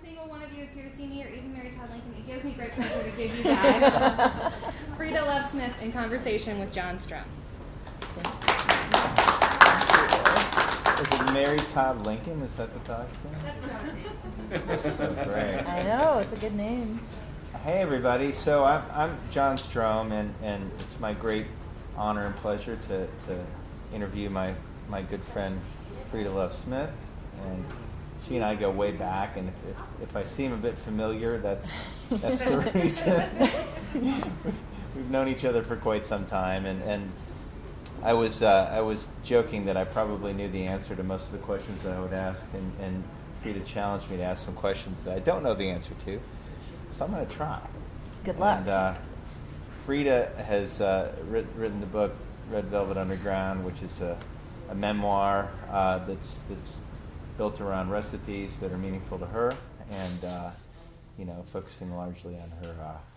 single one of you is here to see me, or even Mary Todd Lincoln, it gives me great pleasure to give you guys Freda Love Smith in conversation with John Strohm. Is it Mary Todd Lincoln? Is that the dog's name? That's That's so great. I know, it's a good name. Hey everybody, so I'm John Strohm, and it's my great honor and pleasure to interview my good friend Freda Love Smith, and she and I go way back, and if I seem a bit familiar, that's the reason. We've known each other for quite some time, and I was joking that I probably knew the answer to most of the questions that I would ask, and Freda challenged me to ask some questions that I don't know the answer to. So I'm going to try. Good luck. And Freda has written the book Red Velvet Underground, which is a memoir that's built around recipes that are meaningful to her, and focusing largely on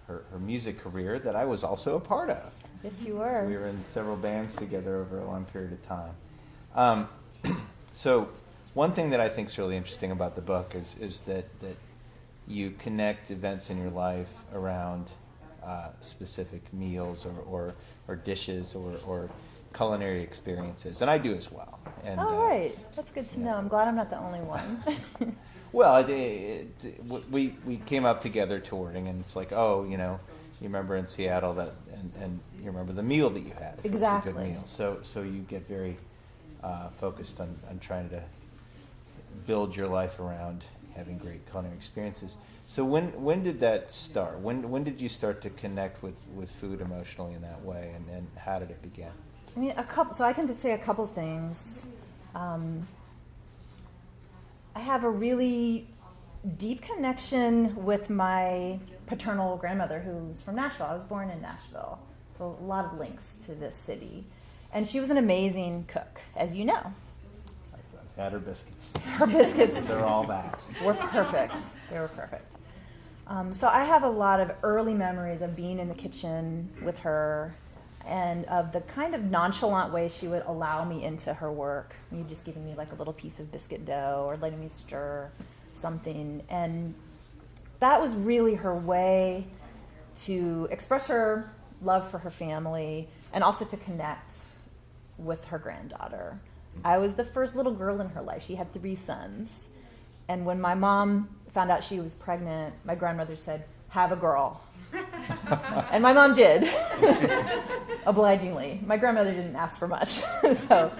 her music career that I was also a part of. Yes, you were. So we were in several bands together over a long period of time. So one thing that I think is really interesting about the book is that you connect events in your life around specific meals or dishes or culinary experiences, and I do as well. And, all right, that's good to know. I'm glad I'm not the only one. Well, we came up together touring, and it's like, you remember in Seattle that, and you remember the meal that you had. Exactly. It was a good meal. So you get very focused on trying to build your life around having great culinary experiences. So when did that start? When did you start to connect with food emotionally in that way, and how did it begin? I mean, so I can say a couple things. I have a really deep connection with my paternal grandmother, who's from Nashville. I was born in Nashville, so a lot of links to this city. And she was an amazing cook, as you know. I've had her biscuits. Her biscuits They're all that. were perfect. They were perfect. So I have a lot of early memories of being in the kitchen with her, and of the kind of nonchalant way she would allow me into her work. Maybe just giving me like a little piece of biscuit dough or letting me stir something. And that was really her way to express her love for her family and also to connect with her granddaughter. I was the first little girl in her life. She had 3 sons. And when my mom found out she was pregnant, my grandmother said, "Have a girl." And my mom did, obligingly. My grandmother didn't ask for much. So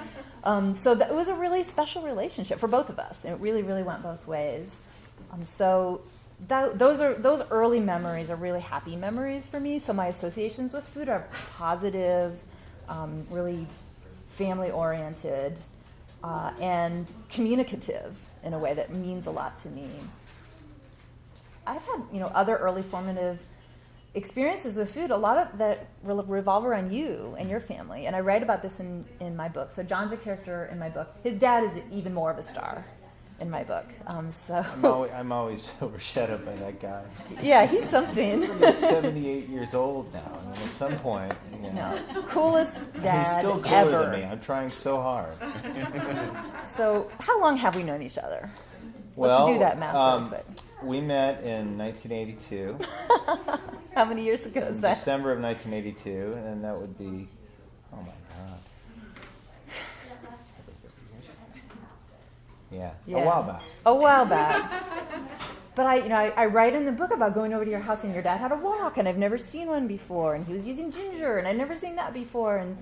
it was a really special relationship for both of us. It really, really went both ways. Those early memories are really happy memories for me. So my associations with food are positive, really family-oriented, and communicative in a way that means a lot to me. I've had, other early formative experiences with food, a lot of that revolve around you and your family. And I write about this in my book. So John's a character in my book. His dad is even more of a star in my book. I'm always overshadowed by that guy. Yeah, he's something. He's 78 years old now. I mean, at some point, No, coolest dad he's still cooler ever. than me. I'm trying so hard. So how long have we known each other? Well, Let's do that math real quick. We met in 1982. How many years ago is that? December of 1982, and that would be, oh my God. Yeah, a while back. A while back. But I write in the book about going over to your house, and your dad had a wok, and I've never seen one before, and he was using ginger, and I'd never seen that before. And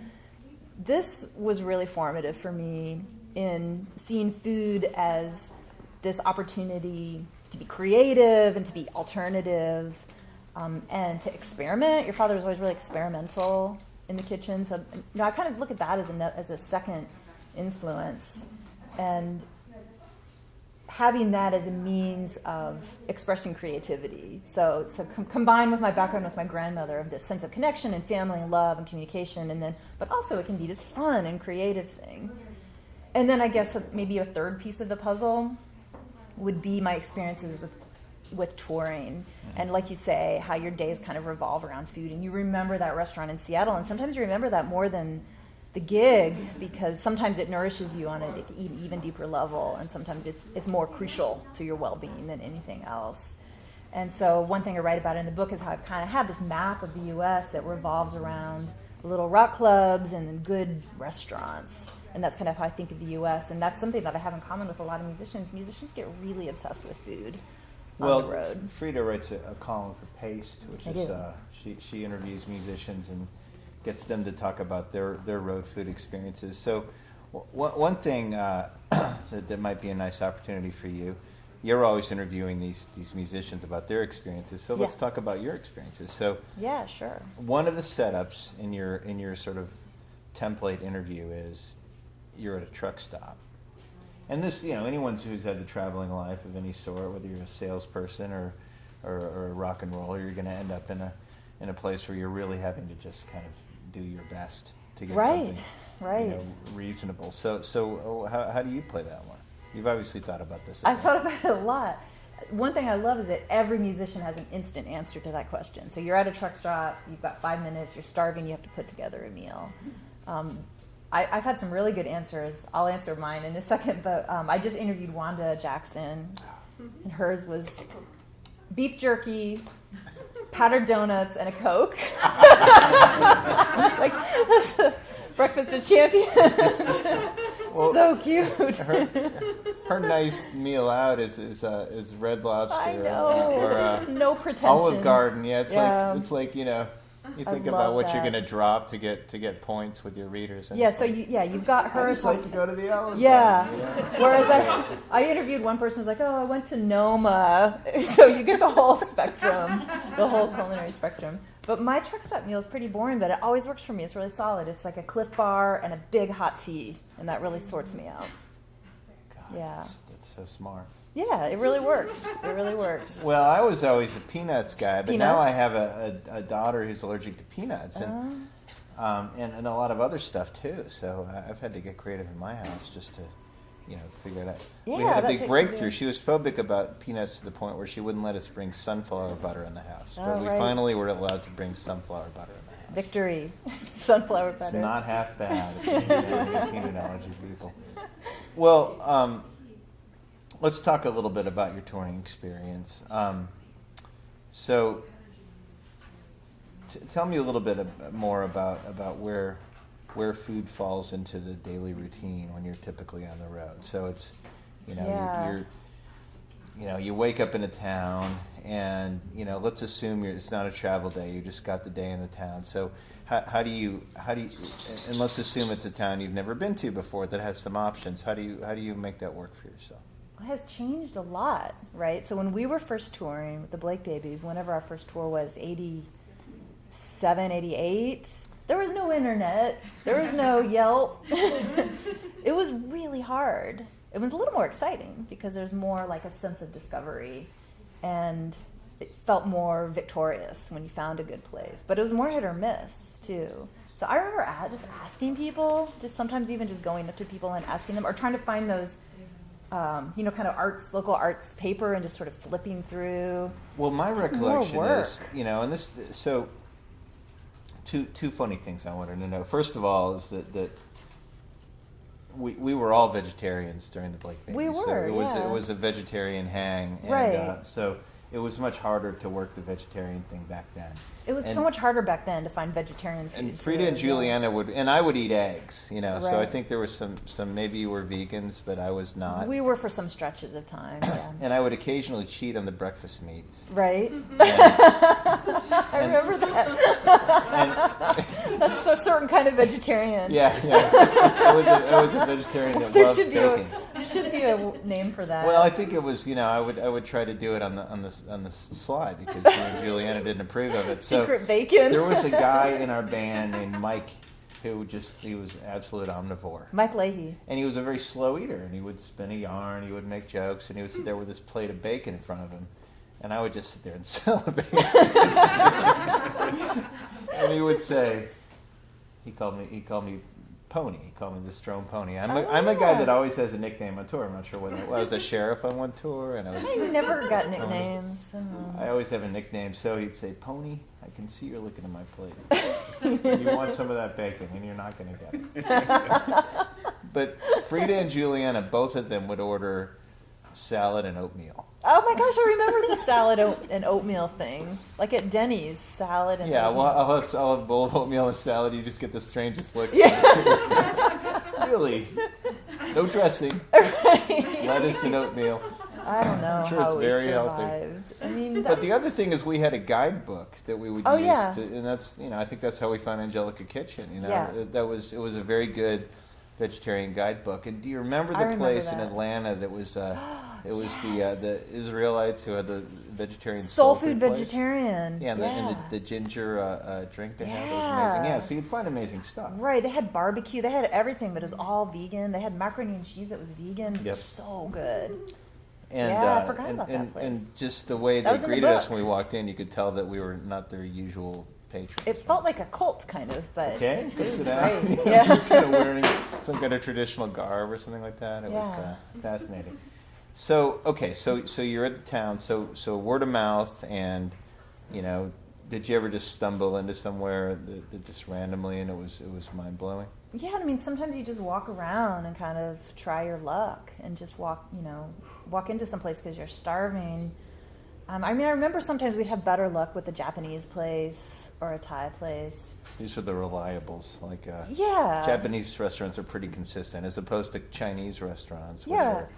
this was really formative for me in seeing food as this opportunity to be creative and to be alternative, and to experiment. Your father was always really experimental in the kitchen, so I kind of look at that as a second influence, and having that as a means of expressing creativity. So combined with my background with my grandmother of this sense of connection and family and love and communication, but also it can be this fun and creative thing. And then I guess maybe a third piece of the puzzle would be my experiences with touring. And like you say, how your days kind of revolve around food. And you remember that restaurant in Seattle, and sometimes you remember that more than the gig, because sometimes it nourishes you on an even deeper level, and sometimes it's more crucial to your well-being than anything else. And so one thing I write about in the book is how I've kind of had this map of the U.S. that revolves around little rock clubs and then good restaurants. And that's kind of how I think of the U.S. And that's something that I have in common with a lot of musicians. Musicians get really obsessed with food on the road. Freda writes a column for Paste, which I is do. she interviews musicians and gets them to talk about their road food experiences. So one thing that might be a nice opportunity for you, you're always interviewing these musicians about their experiences. So let's talk about your experiences. So yeah, sure. One of the setups in your sort of template interview is you're at a truck stop. And this, anyone who's had a traveling life of any sort, whether you're a salesperson or a rock and roller, you're going to end up in a place where you're really having to just kind of do your best to get something reasonable. So how do you play that one? You've obviously thought about this. I've thought about it a lot. One thing I love is that every musician has an instant answer to that question. So you're at a truck stop, you've got 5 minutes, you're starving, you have to put together a meal. I've had some really good answers. I'll answer mine in a second, but I just interviewed Wanda Jackson, and hers was beef jerky, powdered donuts, and a Coke. It's like, that's a breakfast of champions. Well, so cute. Her nice meal out is Red Lobster. I know. Or just no pretension. Olive Garden. Yeah, it's like you think about what you're going to drop to get points with your readers. And so you've got her. I just like to go to the Olive Garden. Yeah. Whereas I interviewed one person who was like, I went to Noma. So you get the whole spectrum, the whole culinary spectrum. But my truck stop meal is pretty boring, but it always works for me. It's really solid. It's like a Cliff Bar and a big hot tea, and that really sorts me out. God, yeah. That's so smart. Yeah, it really works. It really works. Well, I was always a peanuts guy, but now I have a daughter who's allergic to peanuts and a lot of other stuff too. So I've had to get creative in my house just to, figure it out. Yeah, we had a big breakthrough. She was phobic about peanuts to the point where she wouldn't let us bring sunflower butter in the house. But we finally were allowed to bring sunflower butter in the house. Victory. Sunflower butter. It's not half bad if you have peanut allergy people. Well, let's talk a little bit about your touring experience. So, tell me a little bit more about where food falls into the daily routine when you're typically on the road. So it's, you wake up in a town, and let's assume it's not a travel day. You just got the day in the town. So how do you and let's assume it's a town you've never been to before that has some options. How do you make that work for yourself? It has changed a lot, right? So when we were first touring with the Blake Babies, whenever our first tour was 87, 88, there was no internet. There was no Yelp. It was really hard. It was a little more exciting because there's more like a sense of discovery, and it felt more victorious when you found a good place. But it was more hit or miss, too. So I remember just asking people, just sometimes even just going up to people and asking them, or trying to find those kind of local arts paper and just sort of flipping through. Well, my recollection is, and this, so two funny things I wanted to know. First of all is that we were all vegetarians during the Blake Babies. We were, so it was a vegetarian hang. And, right. So it was much harder to work the vegetarian thing back then. It was so much harder back then to find vegetarian food. And Freda and Juliana I would eat eggs, right. So I think there was some, maybe you were vegans, but I was not. We were for some stretches of time, yeah. And I would occasionally cheat on the breakfast meats. Right. I remember that. That's a certain kind of vegetarian. Yeah. I was a vegetarian that loved bacon. There should be a name for that. Well, I think it was, I would try to do it on the slide because you and Juliana didn't approve of it. Secret bacon. There was a guy in our band named Mike who he was absolute omnivore. Mike Leahy. And he was a very slow eater, and he would spin a yarn, he would make jokes, and he would sit there with this plate of bacon in front of him. And I would just sit there and celebrate. And he would say, he called me Pony. He called me the Strohm Pony. I'm a guy that always has a nickname on tour. I'm not sure what that was. I was a sheriff on one tour, and I never got nicknames. I always have a nickname, so he'd say, Pony, I can see you're looking at my plate. You want some of that bacon, and you're not going to get it. But Freda and Juliana, both of them would order salad and oatmeal. Oh my gosh, I remember the salad and oatmeal thing. Like at Denny's, salad and oatmeal. Well, I'll have a bowl of oatmeal and salad. You just get the strangest looks. Really? No dressing. Right. Lettuce and oatmeal. I don't know I'm sure how it's very we healthy. survived. I mean, but the other thing is we had a guidebook that we would use, yeah. And that's I think that's how we found Angelica Kitchen. Yeah. It was a very good vegetarian guidebook. And do you remember the place in Atlanta that was? It was the Israelites who had the vegetarian soul food place. vegetarian. Yeah, and the ginger drink they had was amazing. Yeah, so you'd find amazing stuff. Right, they had barbecue, they had everything, but it was all vegan. They had macaroni and cheese that was vegan. Yep. So good. And, I forgot about that place. And just the way they greeted us when we walked in, you could tell that we were not their usual patrons. It felt like a cult, kind of, but it was great. Yeah. Just kind of wearing some kind of traditional garb or something like that. It was fascinating. So you're at the town. So word of mouth, and did you ever just stumble into somewhere that just randomly, and it was mind blowing? Yeah, I mean, sometimes you just walk around and kind of try your luck, and just walk into some place because you're starving. I remember sometimes we'd have better luck with a Japanese place or a Thai place. These are the reliables. Yeah. Japanese restaurants are pretty consistent as opposed to Chinese restaurants, which are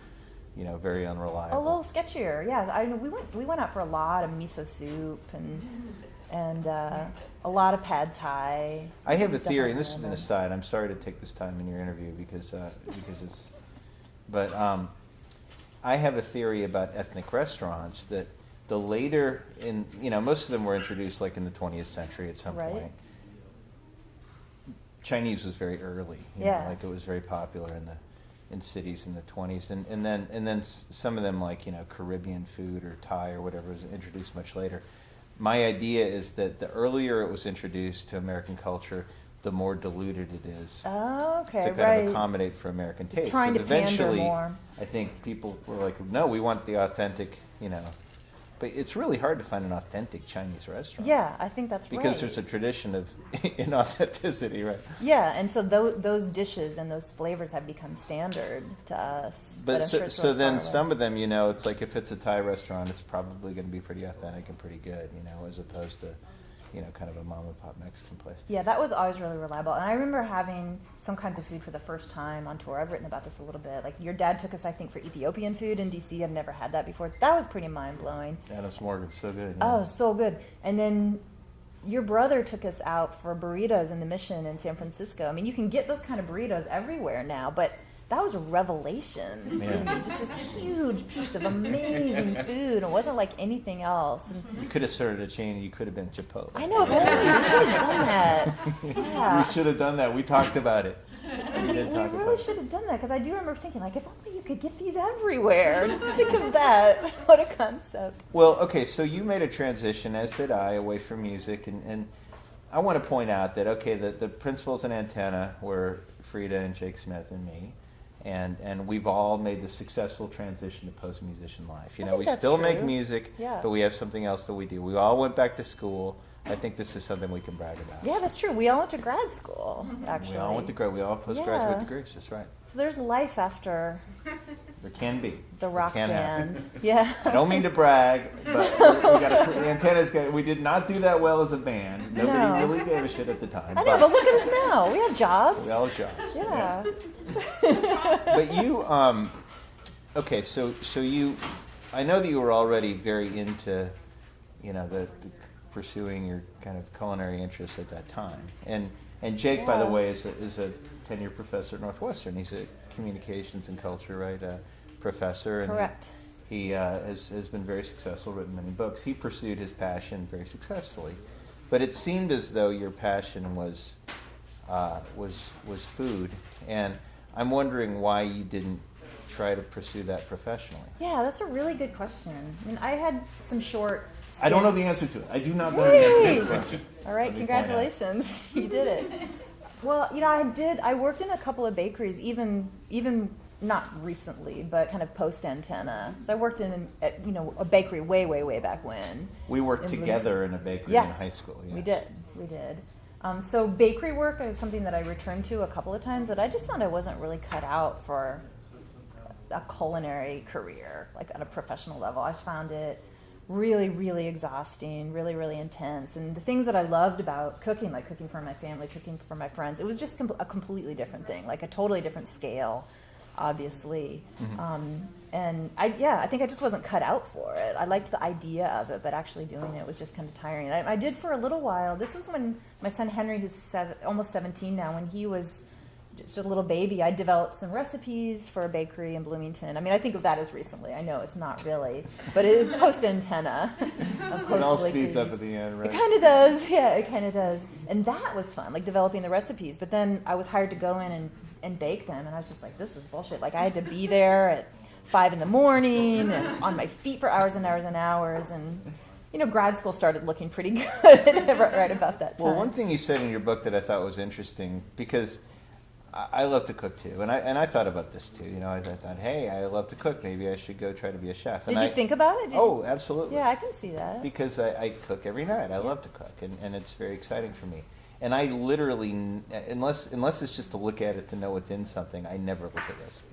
very unreliable. A little sketchier, yeah. We went out for a lot of miso soup and a lot of pad thai. I have a theory, and this is an aside. I'm sorry to take this time in your interview because it's, but I have a theory about ethnic restaurants that the later in most of them were introduced like in the 20th century at some point. Chinese was very early, like it was very popular in cities in the 20s, and then some of them like Caribbean food or Thai or whatever was introduced much later. My idea is that the earlier it was introduced to American culture, the more diluted it is. Oh, okay, to kind of accommodate for American taste. Trying to eventually, pander more. I think people were like, no, we want the authentic, But it's really hard to find an authentic Chinese restaurant. Yeah, I think that's because there's a tradition of inauthenticity, right? Yeah, and so those dishes and those flavors have become standard to us. But so then some of them, it's like if it's a Thai restaurant, it's probably going to be pretty authentic and pretty good, as opposed to, kind of a mom and pop Mexican place. Yeah, that was always really reliable. And I remember having some kinds of food for the first time on tour. I've written about this a little bit. Like your dad took us, I think, for Ethiopian food in D.C. I've never had that before. That was pretty mind-blowing. Adam's Morgan, so good. Yeah. Oh, so good. And then your brother took us out for burritos in the Mission in San Francisco. I mean, you can get those kind of burritos everywhere now, but that was a revelation to me. Just this huge piece of amazing food. It wasn't like anything else. And you could have started a chain and you could have been Chipotle. I know, if only we should have done that. Yeah. We should have done that. We talked about it. We really should have done that, because I do remember thinking, like, if only you could get these everywhere. Just think of that. What a concept. Well, okay, so you made a transition, as did I, away from music. And I want to point out that, the principals in Antenna were Freda and Jake Smith and me. And we've all made the successful transition to post-musician life. We still make music, but we have something else that we do. We all went back to school. I think this is something we can brag about. Yeah, that's true. We all went to grad school, actually. We all went to grad. We all have postgraduate degrees. That's right. So there's life after. There can be. The rock band. Happen. Yeah. I don't mean to brag, but the Antennas. We did not do that well as a band. Nobody really gave a shit at the time. I know, but look at us now. We have jobs. We all have jobs. Yeah. But you, so you, I know that you were already very into, the pursuing your kind of culinary interests at that time. And Jake, by the way, is a tenure professor at Northwestern. He's a communications and culture, professor. And correct. He has been very successful, written many books. He pursued his passion very successfully, but it seemed as though your passion was food, and I'm wondering why you didn't try to pursue that professionally. Yeah, that's a really good question. I mean, I had some short stints. I don't know the answer to it. I do not know the answer to this question. All right, congratulations. You did it. Well, I worked in a couple of bakeries, even not recently, but kind of post Antenna. So I worked in a bakery way back when. We worked together in a bakery yes, in high school. Yes, we did. So bakery work is something that I returned to a couple of times, but I just found I wasn't really cut out for a culinary career, like on a professional level. I found it really exhausting, really intense. And the things that I loved about cooking, like cooking for my family, cooking for my friends, it was just a completely different thing, like a totally different scale, obviously. Mm-hmm. And I think I just wasn't cut out for it. I liked the idea of it, but actually doing it was just kind of tiring. I did for a little while. This was when my son Henry, who's almost 17 now, when he was just a little baby, I developed some recipes for a bakery in Bloomington. I mean, I think of that as recently. I know it's not really, but it is post Antenna. It all speeds up at the end, right? It kind of does. Yeah, it kind of does. And that was fun, like developing the recipes. But then I was hired to go in and bake them, and I was just like, this is bullshit. Like I had to be there at 5 a.m. and on my feet for hours and hours and hours. And grad school started looking pretty good right about that time. Well, one thing you said in your book that I thought was interesting, because I love to cook too, and I thought about this too. I thought, hey, I love to cook. Maybe I should go try to be a chef. Did you think about it? Absolutely. Yeah, I can see that. Because I cook every night. I love to cook, and it's very exciting for me. And I literally, unless it's just to look at it to know what's in something, I never look at recipes.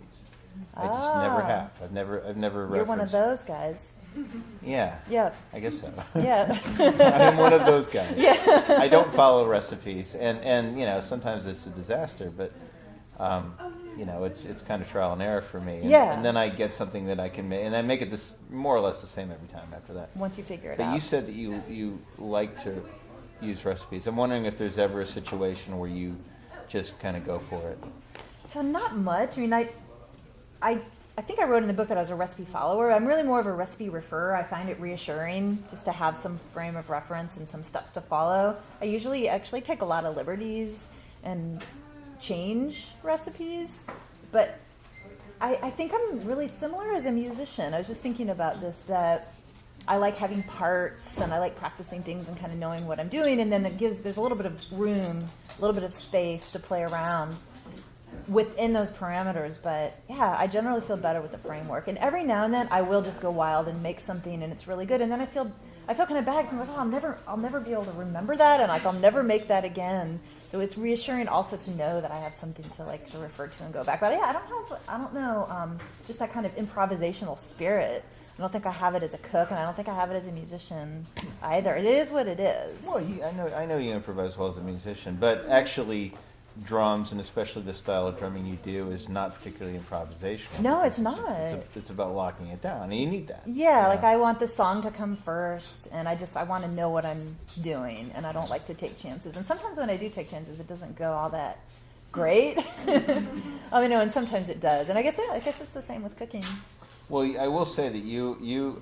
I just never have. I've never. You're one of those guys. Yeah. Yeah. I guess so. Yeah. I'm one of those guys. Yeah. I don't follow recipes, and sometimes it's a disaster, but. It's kind of trial and error for me. And then I get something that I can make, and I make it this more or less the same every time after that. Once you figure it out. But you said that you like to use recipes. I'm wondering if there's ever a situation where you just kind of go for it. So not much. I mean, I think I wrote in the book that I was a recipe follower. I'm really more of a recipe referrer. I find it reassuring just to have some frame of reference and some steps to follow. I usually actually take a lot of liberties and change recipes, but I think I'm really similar as a musician. I was just thinking about this, that I like having parts and I like practicing things and kind of knowing what I'm doing, and then there's a little bit of room, a little bit of space to play around within those parameters. But yeah, I generally feel better with the framework, and every now and then I will just go wild and make something and it's really good, and then I feel kind of bad because I'm like, I'll never be able to remember that, and like I'll never make that again. So it's reassuring also to know that I have something to refer to and go back. But yeah, I don't know, just that kind of improvisational spirit. I don't think I have it as a cook, and I don't think I have it as a musician either. It is what it is. Well, I know you improvise well as a musician, but actually, drums, and especially the style of drumming you do, is not particularly improvisational. No, it's not. It's about locking it down, and you need that. Yeah, like I want the song to come first, and I want to know what I'm doing, and I don't like to take chances. And sometimes when I do take chances, it doesn't go all that great. And sometimes it does. And I guess it's the same with cooking. Well, I will say that you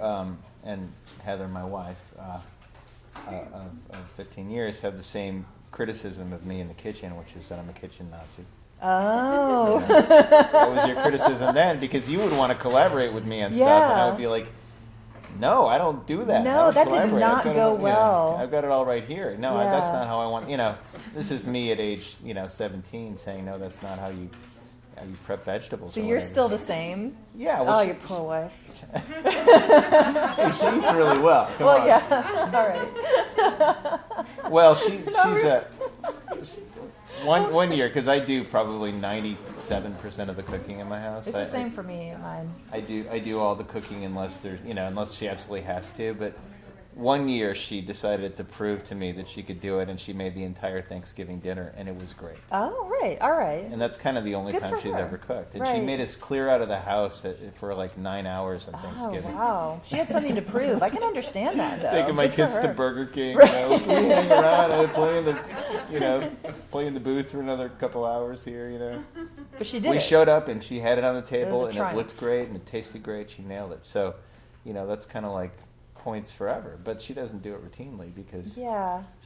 and Heather, my wife, of 15 years, have the same criticism of me in the kitchen, which is that I'm a kitchen Nazi. Oh. What was your criticism then? Because you would want to collaborate with me on stuff, and I would be like, no, I don't do that. No, that did not go well. I've got it all right here. No, that's not how I want. This is me at age 17 saying, no, that's not how you prep vegetables. So you're still the same? Yeah. Well, your poor wife. Hey, she eats really well. Come on. Yeah. All right. Well, she's one year, because I do probably 97% of the cooking in my house. It's the same for me and mine. I do all the cooking unless she absolutely has to. But one year she decided to prove to me that she could do it, and she made the entire Thanksgiving dinner, and it was great. Oh, right, all right. And that's kind of the only time she's ever cooked. And she made us clear out of the house for like 9 hours on Thanksgiving. Oh, wow. She had something to prove. I can understand that, though. Taking my kids to Burger King, we hang around, I playing the booth for another couple hours here, But she did We showed up, and she had it on the table, and triumph. it looked great, and it tasted great. She nailed it. So, that's kind of like points forever, but she doesn't do it routinely because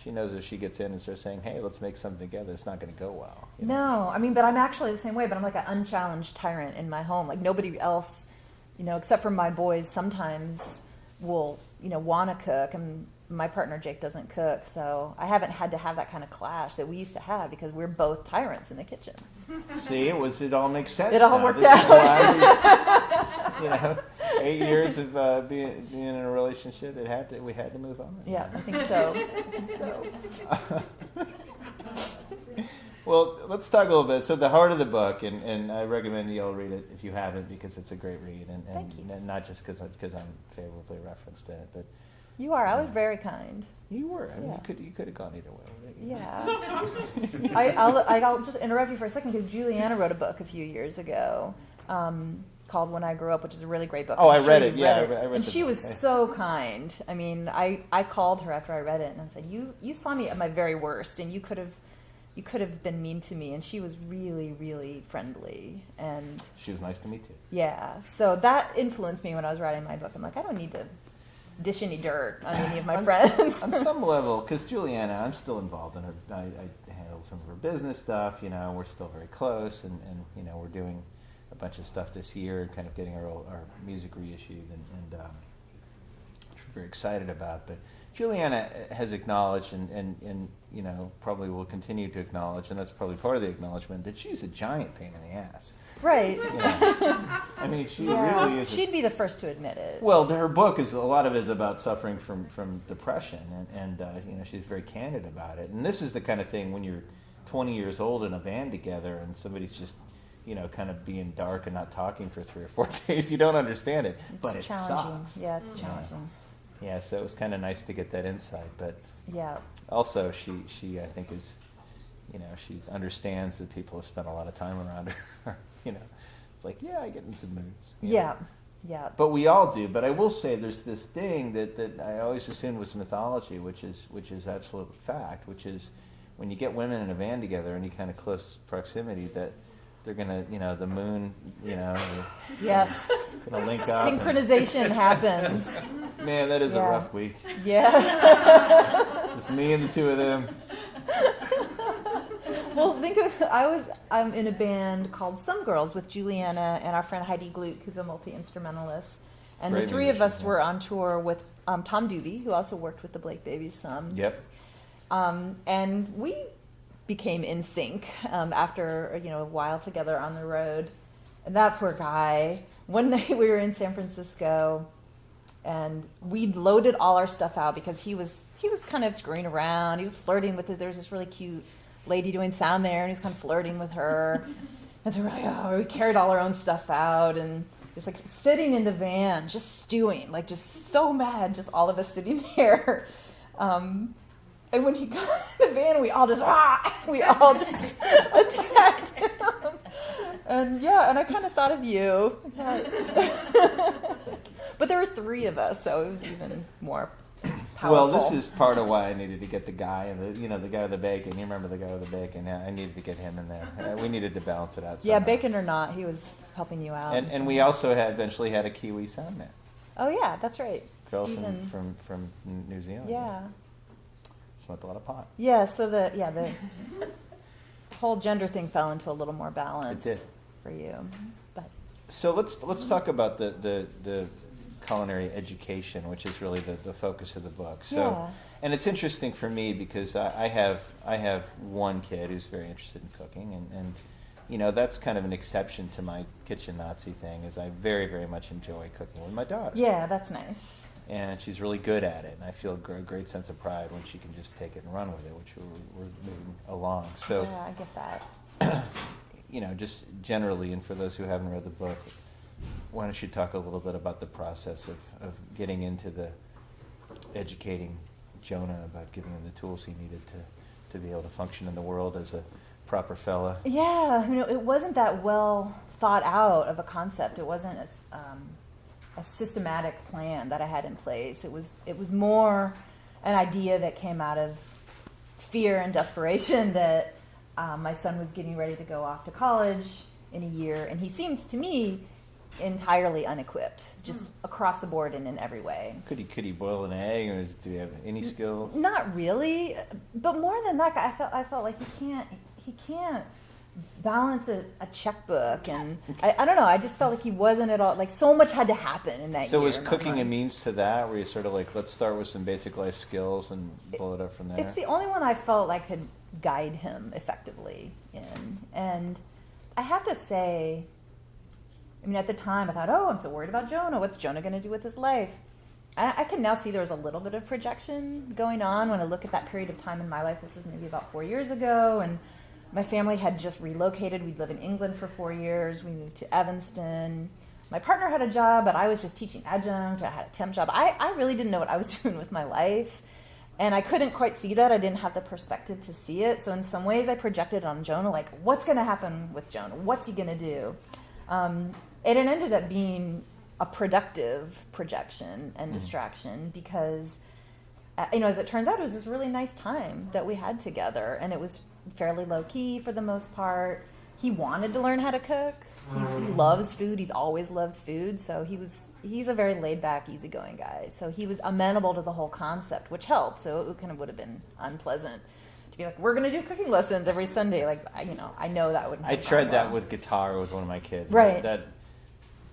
she knows if she gets in and starts saying, hey, let's make something together, it's not going to go well. No, but I'm actually the same way, but I'm like an unchallenged tyrant in my home. Like nobody else, except for my boys sometimes will, want to cook, and my partner Jake doesn't cook, so I haven't had to have that kind of clash that we used to have because we're both tyrants in the kitchen. See, it all makes sense. It all now. worked This is out. why 8 years of being in a relationship, we had to move on. Yeah, I think so. Well, let's talk a little bit. So the heart of the book, and I recommend you all read it if you haven't, because it's a great read, Thank you. and not just because I'm favorably referenced in it, but You are. I was very kind. you were. I mean, Yeah. you could have gone either way. Yeah. I'll just interrupt you for a second because Juliana wrote a book a few years ago called When I Grew Up, which is a really great book. Oh, I'm I sure read you it. Yeah, I read And the she book. was so kind. I mean, I called her after I read it and I said, "You saw me at my very worst, and you could have been mean to me." And she was really, really friendly. And She was nice to me too. yeah, so that influenced me when I was writing my book. I'm like, I don't need to dish any dirt on any of my friends. On some level, because Juliana, I'm still involved in her. I handle some of her business stuff. We're still very close, and we're doing a bunch of stuff this year, kind of getting our music reissued, and which we're very excited about. But Juliana has acknowledged, and probably will continue to acknowledge, and that's probably part of the acknowledgement, that she's a giant pain in the ass. Right. I mean, she Yeah. really is. She'd be the first to admit it. Well, her book is a lot of it is about suffering from depression, and she's very candid about it. And this is the kind of thing when you're 20 years old in a band together, and somebody's just kind of being dark and not talking for 3 or 4 days. You don't understand it, but it challenging. sucks. Yeah, it's challenging. Yeah, so it was kind of nice to get that insight. But Yeah. also, she I think is, she understands that people have spent a lot of time around her. It's like, yeah, I get in some moods. Yeah. Yeah. But we all do. But I will say there's this thing that I always assumed was mythology, which is absolute fact, which is when you get women in a van together in any kind of close proximity, that they're gonna, the moon, Yes. gonna link up. Synchronization happens. Man, that is a Yeah. rough week. Yeah. It's me and the two of them. Well, I'm in a band called Some Girls with Juliana and our friend Heidi Gluck, who's a multi-instrumentalist. And Great the three of us musician, were yeah. on tour with Tom Doobie, who also worked with the Blake Babies some. Yep. And we became in sync after a while together on the road. And that poor guy. One night we were in San Francisco, and we'd loaded all our stuff out because he was kind of screwing around. He was flirting with there was this really cute lady doing sound there, and he was kind of flirting with her. And so we're like, we carried all our own stuff out, and just like sitting in the van, just stewing, like just so mad, just all of us sitting there. And when he got in the van, we all just attacked him. And I kind of thought of you. But there were 3 of us, so it was even more powerful. Well, this is part of why I needed to get the guy, and the guy with the bacon. You remember the guy with the bacon? Yeah, I needed to get him in there. We needed to balance it out. Yeah, somehow. bacon or not, he was helping you out. And we also eventually had a Kiwi sound man. Oh yeah, that's right. Girl Stephen. from New Zealand. Yeah. Smoked a lot of pot. Yeah, so the whole gender thing fell into a little more balance It did. for you. But So let's talk about the culinary education, which is really the focus of the book. So, Yeah. and it's interesting for me because I have one kid who's very interested in cooking, and that's kind of an exception to my kitchen Nazi thing. Is I very, very much enjoy cooking with my daughter. yeah, that's nice. And she's really good at it, and I feel a great sense of pride when she can just take it and run with it, which we're moving along. So, Yeah, I get that. just generally, and for those who haven't read the book, why don't you talk a little bit about the process of getting into the educating Jonah about giving him the tools he needed to be able to function in the world as a proper fella? Yeah, it wasn't that well thought out of a concept. It wasn't a systematic plan that I had in place. It was more an idea that came out of fear and desperation that my son was getting ready to go off to college in a year, and he seemed to me entirely unequipped, just across the board and in every way. Could he boil an egg, or do you have any skills? Not really, but more than that, I felt like he can't balance a checkbook, and I don't know. I just felt like he wasn't at all, like, so much had to happen in that year. So was in my cooking a mind. means to that, where you sort of like, let's start with some basic life skills and blow it up from there? It's the only one I felt like could guide him effectively in. And I have to say, I mean, at the time I thought, oh, I'm so worried about Jonah. What's Jonah going to do with his life? I can now see there was a little bit of projection going on when I look at that period of time in my life, which was maybe about 4 years ago. And my family had just relocated. We'd lived in England for 4 years. We moved to Evanston. My partner had a job, but I was just teaching adjunct. I had a temp job. I really didn't know what I was doing with my life. And I couldn't quite see that. I didn't have the perspective to see it. So in some ways I projected on Jonah, like, what's going to happen with Jonah? What's he going to do? And it ended up being a productive projection and distraction because, as it turns out, it was this really nice time that we had together. And it was fairly low-key for the most part. He wanted to learn how to cook. He loves food. He's always loved food. So he's a very laid-back, easygoing guy. So he was amenable to the whole concept, which helped. So it kind of would have been unpleasant to be like, we're going to do cooking lessons every Sunday. Like, I know that wouldn't I have tried gone that well. with guitar with one of my kids. Right. That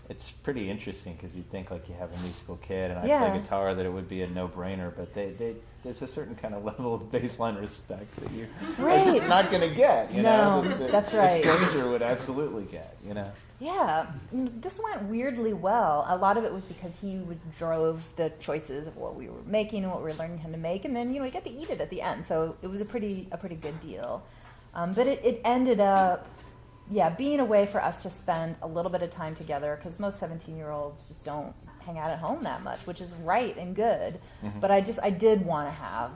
it's pretty interesting because you think like you have a musical kid and I Yeah. play guitar, that it would be a no-brainer, but there's a certain kind of level of baseline respect that you are just Right. not going to get. You No, know, that's right. The stranger would absolutely get. You know. Yeah, this went weirdly well. A lot of it was because he drove the choices of what we were making and what we were learning how to make, and then we got to eat it at the end. So it was a pretty good deal. But it ended up, being a way for us to spend a little bit of time together because most 17-year-olds just don't hang out at home that much, which is right and good. Mm-hmm. But I did want to have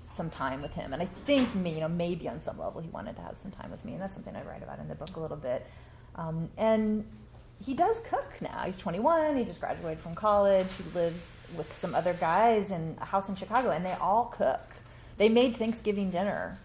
some time with him, and I think maybe on some level he wanted to have some time with me, and that's something I write about in the book a little bit. And he does cook now. He's 21. He just graduated from college. He lives with some other guys in a house in Chicago, and they all cook. They made Thanksgiving dinner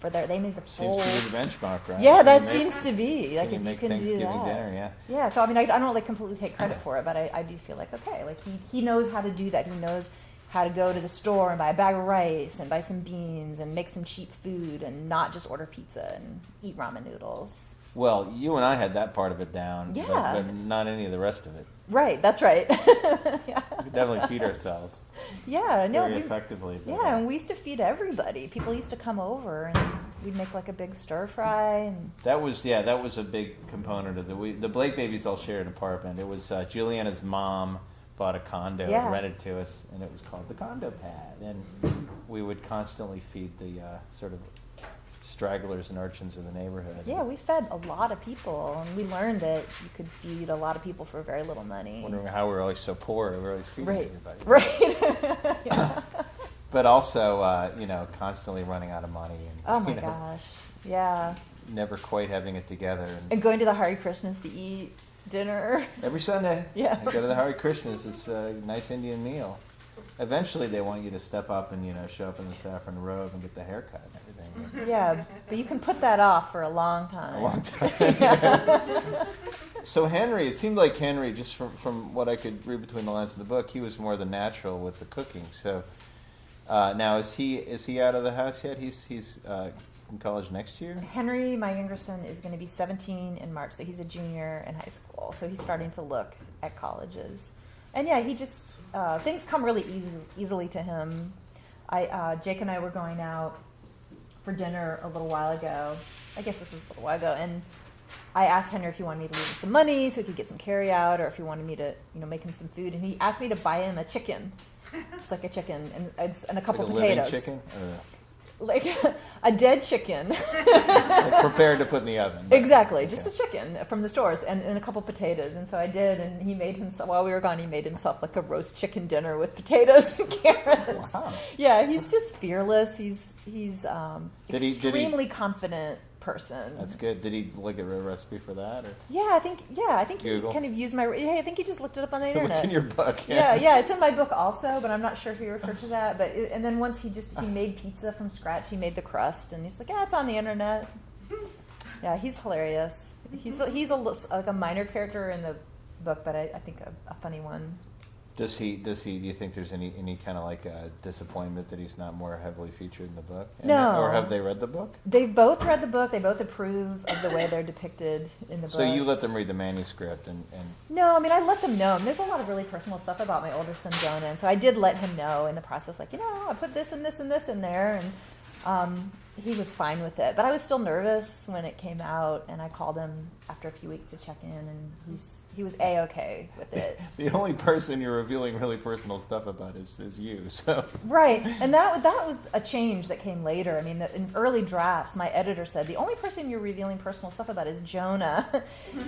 they made the full. Seems to be the benchmark, right? Yeah, that Can you seems to be. Like, can you if make you can Thanksgiving do that. dinner, yeah. Yeah, so I mean, I don't like completely take credit for it, but I do feel like, okay, like he knows how to do that. He knows how to go to the store and buy a bag of rice and buy some beans and make some cheap food and not just order pizza and eat ramen noodles. Well, you and I had that part of it down, Yeah. but not any of the rest of it. Right, that's right. Yeah. We could definitely feed ourselves Yeah, no, very effectively. But, yeah, and we used to feed everybody. People used to come over, and we'd make like a big stir fry. And that was a big component of the Blake babies all shared an apartment. It was Juliana's mom bought a condo and rented to us, and it was called the Condo Pad, and we would constantly feed the sort of stragglers and urchins of the neighborhood. yeah, we fed a lot of people, and we learned that you could feed a lot of people for very little money. Wondering how we were always so poor. We were always feeding Right, everybody. right. Yeah. But also, constantly running out of money. And, Oh my gosh, yeah. Never quite having it together. And going to the Hare Krishnas to eat dinner. Every Sunday, Yeah. I go to the Hare Krishnas. It's a nice Indian meal. Eventually, they want you to step up and show up in the saffron robe and get the haircut and everything. Yeah, but you can put that off for a long time. A long time. So Henry, it seemed like Henry, just from what I could read between the lines of the book, he was more the natural with the cooking. So now is he out of the house yet? He's in college next year. Henry, my younger son, is going to be 17 in March, so he's a junior in high school. So he's starting to look at colleges. And yeah, he just, things come really easily to him. Jake and I were going out for dinner a little while ago. I guess this was a little while ago. And I asked Henry if he wanted me to leave him some money so he could get some carry out, or if he wanted me to, make him some food. And he asked me to buy him a chicken, just like a chicken, and a couple Like a potatoes. living chicken? Like a dead chicken. Like prepared to put in the oven. Exactly, Okay. just a chicken from the stores and a couple potatoes. And so I did, and he made himself, while we were gone, he made himself like a roast chicken dinner with potatoes and carrots. Wow. Yeah, he's just fearless. He's Did he- extremely confident person. That's good. Did he look at a recipe for that? Or? I think he Google? kind of used I think he just looked it up on the What's internet. in your book? Yeah, it's in my book also, but I'm not sure if he referred to that. But and then once he made pizza from scratch. He made the crust, and he's like, it's on the internet. Yeah, he's hilarious. He's like a minor character in the book, but I think a funny one. Does he? Do you think there's any kind of like disappointment that he's not more heavily featured in the book? No. Or have they read the book? They've both read the book. They both approve of the way they're depicted in the book. So you let them read the manuscript and No, I mean, I let them know. And there's a lot of really personal stuff about my older son, Jonah. And so I did let him know in the process, like, I put this and this and this in there. And he was fine with it. But I was still nervous when it came out. And I called him after a few weeks to check in. And he was A-okay with it. The only person you're revealing really personal stuff about is you. So Right. And that was a change that came later. I mean, in early drafts, my editor said, the only person you're revealing personal stuff about is Jonah.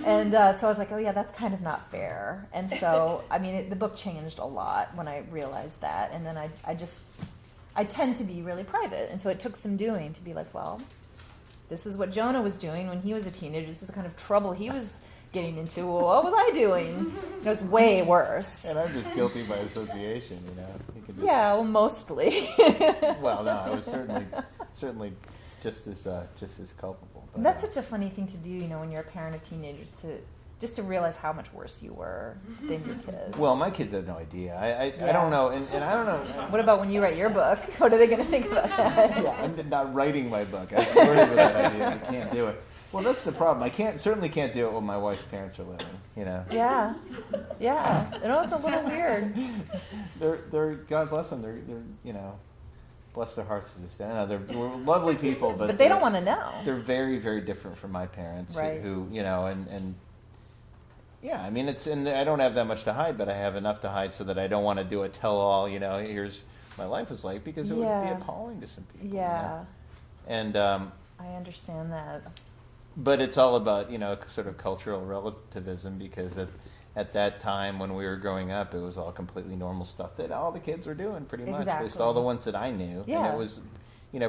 And so I was like, oh, yeah, that's kind of not fair. And so, I mean, the book changed a lot when I realized that. And then I tend to be really private. And so it took some doing to be like, well, this is what Jonah was doing when he was a teenager. This is the kind of trouble he was getting into. Well, what was I doing? It was way worse. And I'm just guilty by association, You can just, Yeah, well, mostly. Well, no, I was certainly just as culpable. But, And that's such a funny thing to do, when you're a parent of teenagers, just to realize how much worse you were than your kids. Well, my kids have no idea. I don't know, and I don't know. What about when you write your book? What are they going to think about that? Yeah, I'm not writing my book. I'm flirting with that idea. I can't do it. Well, that's the problem. I certainly can't do it when my wife's parents are living. Yeah. It's a little weird. They're God bless them. They're bless their hearts as they stand. They're lovely people, but they don't want to know. They're very, very different from my parents, right. who and yeah, I mean and I don't have that much to hide, but I have enough to hide so that I don't want to do a tell-all. Here's my life was like, because it would be appalling to some people. Yeah. And I understand that. But it's all about sort of cultural relativism, because at that time when we were growing up, it was all completely normal stuff that all the kids were doing, pretty much. Exactly. At least all the ones that I knew. Yeah. And it was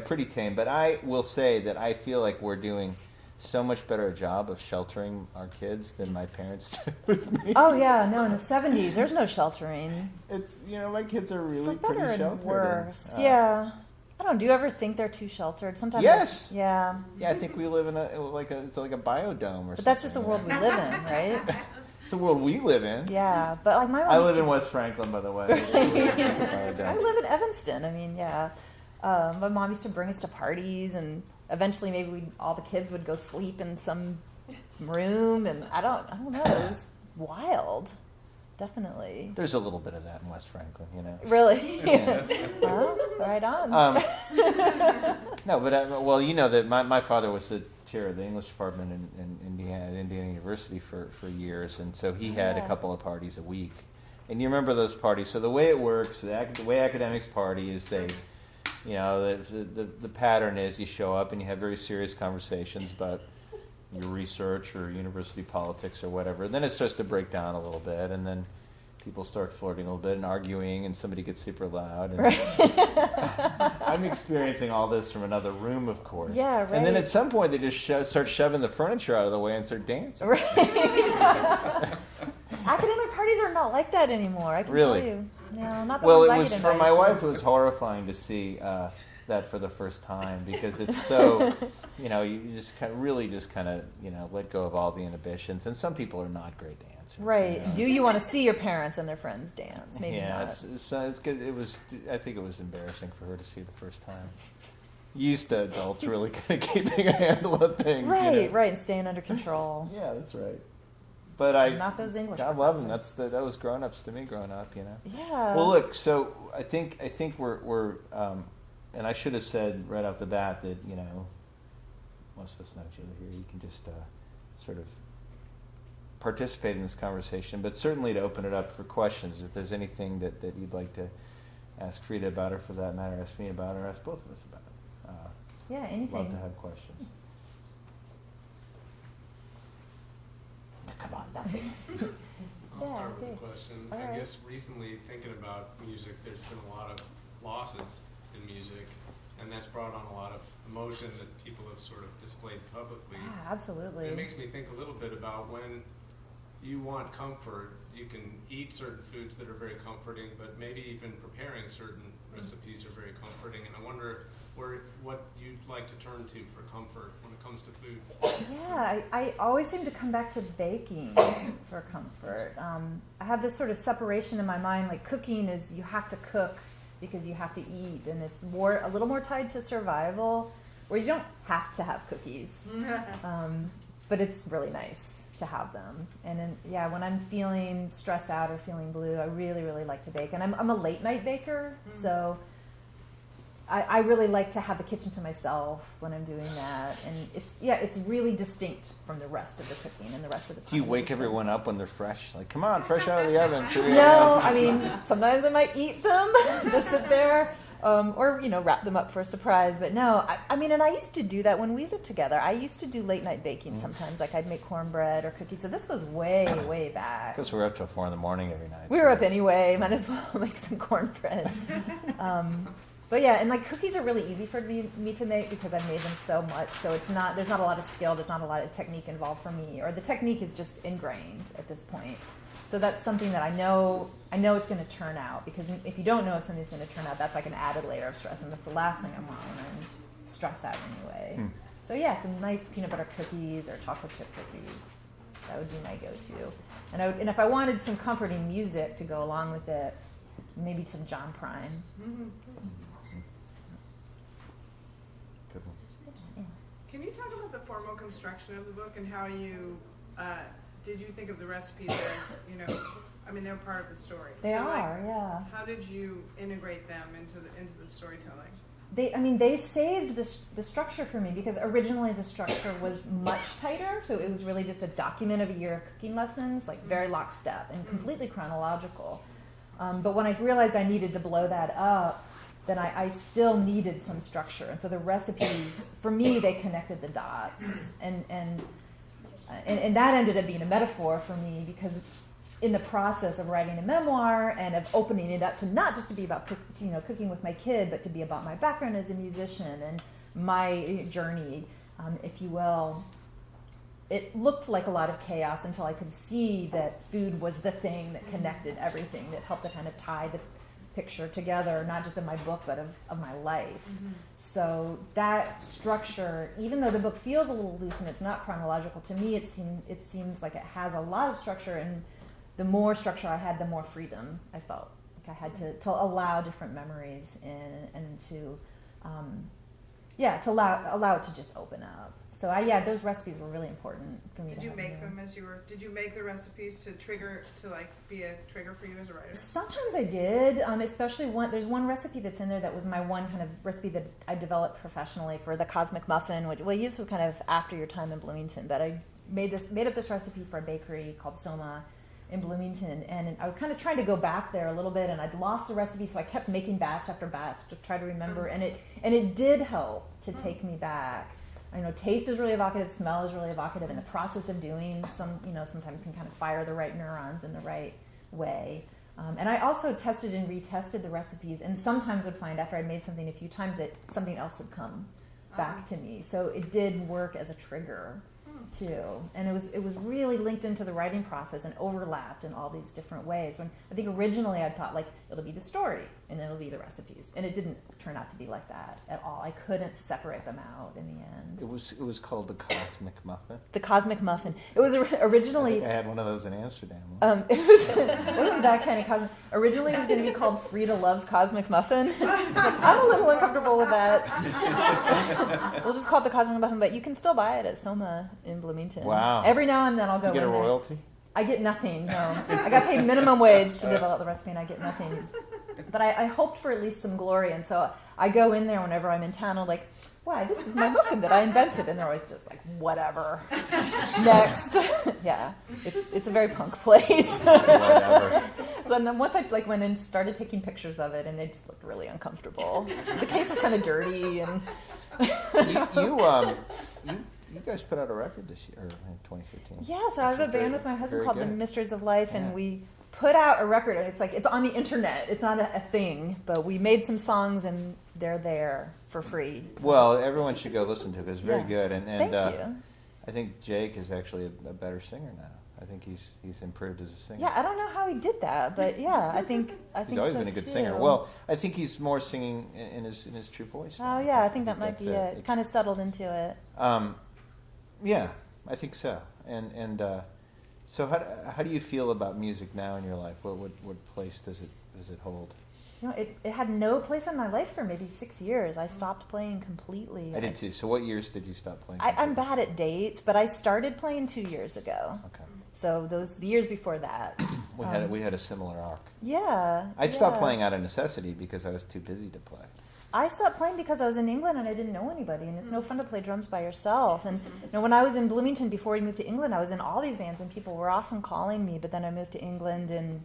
pretty tame. But I will say that I feel like we're doing so much better a job of sheltering our kids than my parents did with me. Oh yeah, no, in the 70s there's no sheltering. It's my kids are really better pretty and sheltered. worse. Yeah. I don't know. Do you ever think they're too sheltered? Sometimes. Yes. Yeah. Yeah, I think we live in it's like a biodome or something. But that's just the world we live in, right? It's the world we live in. Yeah, but like my mom. I live in West Franklin, by the way. I live in Evanston. I mean, yeah. My mom used to bring us to parties, and eventually maybe all the kids would go sleep in some room, and I don't know. It was wild. Definitely. There's a little bit of that in West Franklin, Really? Yeah. Well, right on. No, but that my father was the chair of the English department in Indiana, at Indiana University for years, and so he had a couple of parties a week. And you remember those parties? So the way it works, the way academics party is they, the pattern is you show up and you have very serious conversations about your research or university politics or whatever. And then it starts to break down a little bit, and then people start flirting a little bit and arguing, and somebody gets super loud. And I'm experiencing all this from another room, of course. Yeah, right. And then at some point they just start shoving the furniture out of the way and start dancing. Right. Academic parties are not like that anymore. I can Really? tell you. No, not the Well, ones it I was get for invited my to. wife. It was horrifying to see that for the first time, because it's so, you just kind of let go of all the inhibitions. And some people are not great dancers. Right. Do you want to see your parents and their friends dance? Maybe not. It's good. I think it was embarrassing for her to see the first time. Used to adults really kind of keeping a handle of things. Right, right, and staying under control. Yeah, that's right. But Not those English God love them. professors. That was grown-ups to me growing up. Yeah. Well, look. So I think we're and I should have said right off the bat that most of us know each other here. You can just sort of participate in this conversation, but certainly to open it up for questions. If there's anything that you'd like to ask Freda about, or for that matter, ask me about, or ask both of us about. Yeah, anything. Love to have questions. Come on, nothing. I'll start with Dave. a question. All I right. guess recently, thinking about music, there's been a lot of losses in music, and that's brought on a lot of emotion that people have sort of displayed publicly. Yeah, absolutely. And it makes me think a little bit about when you want comfort, you can eat certain foods that are very comforting, but maybe even preparing certain recipes are very comforting. And I wonder what you'd like to turn to for comfort when it comes to food. Yeah, I always seem to come back to baking for comfort. I have this sort of separation in my mind, like cooking is you have to cook because you have to eat, and it's a little more tied to survival, whereas you don't have to have cookies. But it's really nice to have them. And then, when I'm feeling stressed out or feeling blue, I really, really like to bake. And I'm a late night baker, so I really like to have the kitchen to myself when I'm doing that. And it's really distinct from the rest of the cooking and the rest of the time. Do you wake everyone up when they're fresh? Like, come on, fresh out of the oven. No, I mean, sometimes I might eat them, just sit there. Or wrap them up for a surprise. But no, I mean, and I used to do that when we lived together. I used to do late night baking sometimes. Like I'd make cornbread or cookies. So this goes way, way back. Because we're up till 4 a.m. every night. We were up anyway. Might as well make some cornbread. But yeah, and like cookies are really easy for me to make because I've made them so much. So there's not a lot of skill. There's not a lot of technique involved for me. Or the technique is just ingrained at this point. So that's something that I know it's going to turn out, because if you don't know if something's going to turn out, that's like an added layer of stress, and that's the last thing I want when I'm stressed out anyway. So yeah, some nice peanut butter cookies or chocolate chip cookies, that would be my go-to. And if I wanted some comforting music to go along with it, maybe some John Prine. Good one. Yeah. Can you talk about the formal construction of the book and how you did you think of the recipes as, I mean, they're part of the story. They are, yeah. How did you integrate them into the storytelling? They saved the structure for me, because originally the structure was much tighter, so it was really just a document of a year of cooking lessons, like very lockstep and completely chronological. But when I realized I needed to blow that up, then I still needed some structure. And so the recipes, for me, they connected the dots. And that ended up being a metaphor for me, because in the process of writing a memoir and of opening it up to not just to be about cooking with my kid, but to be about my background as a musician and my journey, if you will, it looked like a lot of chaos until I could see that food was the thing that connected everything, that helped to kind of tie the picture together, not just of my book, but of my life. So that structure, even though the book feels a little loose and it's not chronological, to me it seems like it has a lot of structure, and the more structure I had, the more freedom I felt. Like I had to allow different memories in, and to allow it to just open up. So those recipes were really important for me. Did you make them did you make the recipes to be a trigger for you as a writer? Sometimes I did, especially there's one recipe that's in there that was my one kind of recipe that I developed professionally for the cosmic muffin, this was kind of after your time in Bloomington, but I made up this recipe for a bakery called Soma in Bloomington, and I was kind of trying to go back there a little bit, and I'd lost the recipe, so I kept making batch after batch to try to remember, and it did help to take me back. I know taste is really evocative, smell is really evocative, and the process of doing sometimes can kind of fire the right neurons in the right way. And I also tested and retested the recipes, and sometimes would find after I'd made something a few times that something else would come back to me. So it did work as a trigger too, and it was really linked into the writing process and overlapped in all these different ways. When I think originally I thought like it'll be the story and it'll be the recipes, and it didn't turn out to be like that at all. I couldn't separate them out in the end. It was called the Cosmic Muffin. The Cosmic Muffin. It was originally. I think I had one of those in Amsterdam. It wasn't that kind of cosmic. Originally, it was going to be called Freda Loves Cosmic Muffin. I'm a little uncomfortable with that. We'll just call it the Cosmic Muffin, but you can still buy it at Soma in Bloomington. Wow. Every now and then I'll go. Do you get a in there. royalty? I get nothing. No, I got paid minimum wage to develop the recipe, and I get nothing. But I hoped for at least some glory, and so I go in there whenever I'm in town. I'm like, "Why? This is my muffin that I invented," and they're always just like, "Whatever." Next, yeah, it's a very punk place. Whatever. So then once I went in and started taking pictures of it, and they just looked really uncomfortable. The case was kind of dirty, and You guys put out a record this year, or in 2015. Yeah, so I have a band with my husband very called good. The Mysteries of Life, Yeah. and we put out a record. It's on the internet. It's not a thing, but we made some songs, and they're there for free. Well, everyone should go listen to it. It's very Yeah. good, and Thank you. I think Jake is actually a better singer now. I think he's improved as a singer. Yeah, I don't know how he did that, but yeah, I think He's always so been a good too. singer. Well, I think he's more singing in his true voice now. Oh yeah, I think that might be that's it. It kind of settled into it. Yeah, I think so. And so how do you feel about music now in your life? What place does it hold? You know, it had no place in my life for maybe 6 years. I stopped playing completely. I did too. So what years did you stop playing? I'm bad at dates, but I started playing 2 years ago. Okay. So the years before that. We had a similar arc. Yeah. I stopped playing out of necessity because I was too busy to play. I stopped playing because I was in England and I didn't know anybody, and it's no fun to play drums by yourself. And you know, when I was in Bloomington before we moved to England, I was in all these bands and people were often calling me. But then I moved to England and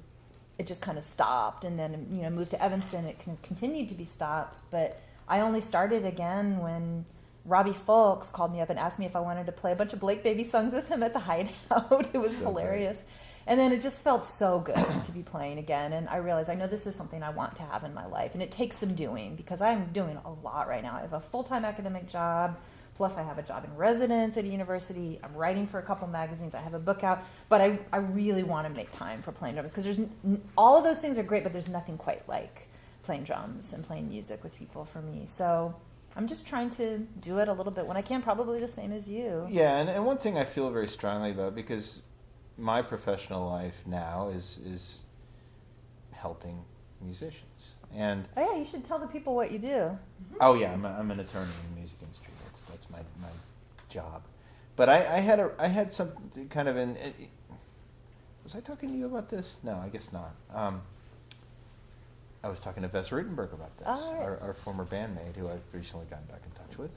it just kind of stopped. And then moved to Evanston, it continued to be stopped. But I only started again when Robbie Fulks called me up and asked me if I wanted to play a bunch of Blake Baby songs with him at the Hideout. It was So hilarious. Great. And then it just felt so good to be playing again. And I realized I know this is something I want to have in my life. And it takes some doing because I'm doing a lot right now. I have a full-time academic job, plus I have a job in residence at a university. I'm writing for a couple magazines. I have a book out. But I really want to make time for playing drums because all of those things are great, but there's nothing quite like playing drums and playing music with people for me. So I'm just trying to do it a little bit when I can, probably the same as you. Yeah, and one thing I feel very strongly about, because my professional life now is helping musicians. And oh yeah, you should tell the people what you do. oh yeah, I'm an attorney in the music industry. That's my job. But I had some kind of was I talking to you about this? No, I guess not. I was talking to Wes Rutenberg about this, right. our former bandmate, who I've recently gotten back in touch with.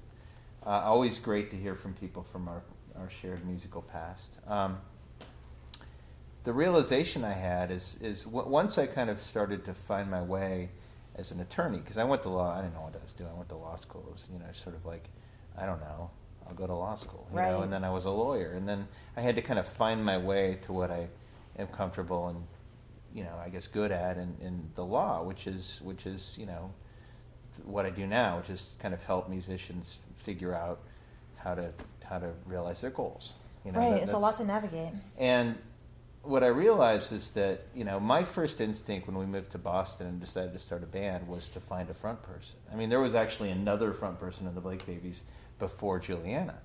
Always great to hear from people from our shared musical past. The realization I had is once I kind of started to find my way as an attorney, because I went to law, I didn't know what I was doing. I went to law school. It was, sort of like, I don't know, I'll go to law school, you know, and then I was a lawyer. And then I had to kind of find my way to what I am comfortable and, I guess good at in the law, which is, what I do now, which is kind of help musicians figure out how to realize their goals. Right, it's a lot to navigate. And what I realized is that, my first instinct when we moved to Boston and decided to start a band was to find a front person. I mean, there was actually another front person in the Blake Babies before Juliana,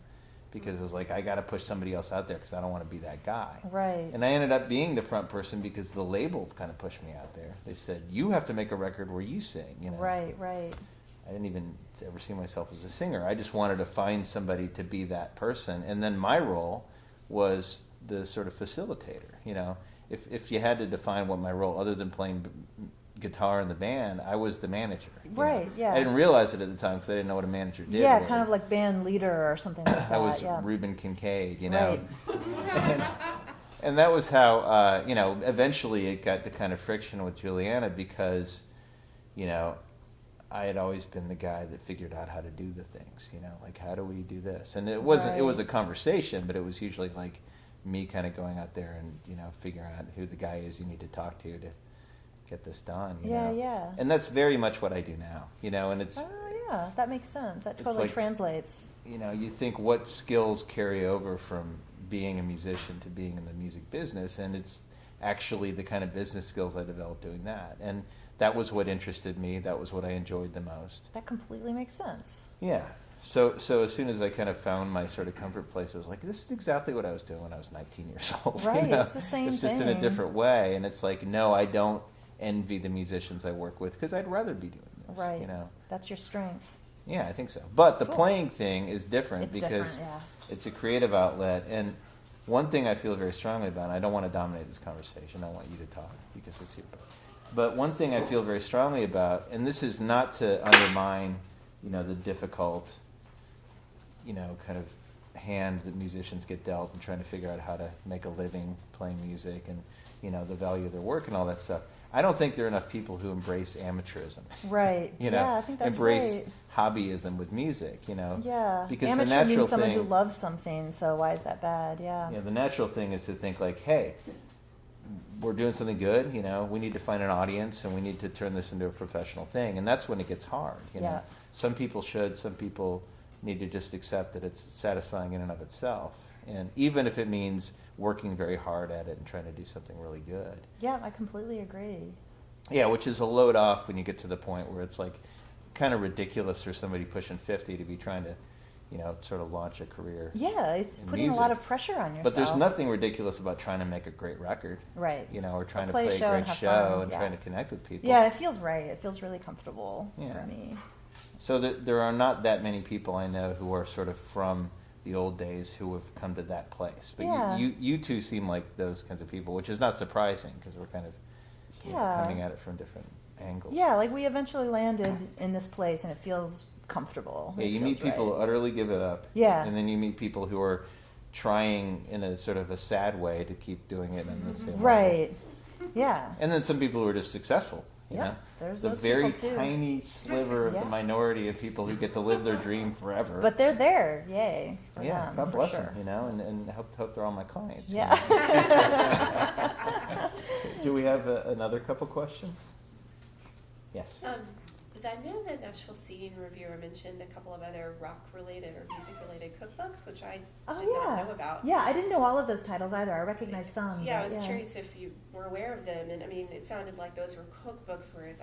because it was like, I got to push somebody else out there because I don't want to be that guy. Right. And I ended up being the front person because the label kind of pushed me out there. They said, you have to make a record where you sing, Right. I didn't even ever see myself as a singer. I just wanted to find somebody to be that person. And then my role was the sort of facilitator. If you had to define what my role, other than playing guitar in the band, I was the manager. Right, yeah. I didn't realize it at the time because I didn't know what a manager did. Yeah, really. kind of like band leader or something like that. I was yeah. Reuben Kincaid, Right. and that was how, eventually it got the kind of friction with Juliana because, I had always been the guy that figured out how to do the things, like how do we do this? And it wasn't, It was a conversation, but it was usually like me kind of going out there and, figuring out who the guy is you need to talk to get this done. Yeah. And that's very much what I do now, and it's... Oh, yeah, that makes sense. That totally translates. You think what skills carry over from being a musician to being in the music business, and it's actually the kind of business skills I developed doing that. And that was what interested me. That was what I enjoyed the most. That completely makes sense. Yeah. So as soon as I kind of found my sort of comfort place, I was like, this is exactly what I was doing when I was 19 years old. Right, it's the same thing. It's just in a different way. And it's like, no, I don't envy the musicians I work with because I'd rather be doing this. Right. That's your strength. Yeah, I think so. But the playing thing is different It's because different, it's a creative outlet. And one thing I feel very strongly about, and I don't want to dominate this conversation, I want you to talk because it's your book. But one thing I feel very strongly about, and this is not to undermine, the difficult, kind of hand that musicians get dealt in trying to figure out how to make a living playing music and, the value of their work and all that stuff. I don't think there are enough people who embrace amateurism. Right. Yeah, I think that's embrace right. hobbyism with music, Yeah. Because amateur the natural means someone thing, who loves something, so why is that bad? Yeah. Yeah, the natural thing is to think like, hey, we're doing something good, we need to find an audience and we need to turn this into a professional thing. And that's when it gets hard, Yeah. Some people should, some people need to just accept that it's satisfying in and of itself. And even if it means working very hard at it and trying to do something really good. Yeah, I completely agree. Yeah, which is a load off when you get to the point where it's like kind of ridiculous for somebody pushing 50 to be trying to, sort of launch a career. Yeah, it's in putting a music. lot of pressure on yourself. But there's nothing ridiculous about trying to make a great record. Right. Or trying to play a play a show and great have show fun, and yeah. trying to connect with people. Yeah, it feels right. It feels really comfortable Yeah. for me. So there are not that many people I know who are sort of from the old days who have come to that place. But Yeah. you two seem like those kinds of people, which is not surprising because we're kind of Yeah. coming at it from different angles. Yeah, like we eventually landed in this place and it feels comfortable. Yeah, It you feels meet people who right. utterly give it up. Yeah. And then you meet people who are trying in a sort of a sad way to keep doing it in the same level. Right. Yeah. And then some people who are just successful. You Yeah, know? there's the those very people, too. tiny sliver of Yeah. the minority of people who get to live their dream forever. But they're there. Yay. For yeah, them, God for bless sure. them, and hope they're all my clients. Yeah. Do we have another couple questions? Yes. I know the Nashville TN reviewer mentioned a couple of other rock-related or music-related cookbooks, which I Oh, did yeah. not know about. Yeah, I didn't know all of those titles either. I recognize some. Yeah, I but was curious if you were aware of them, and I mean, it sounded like those were cookbooks, whereas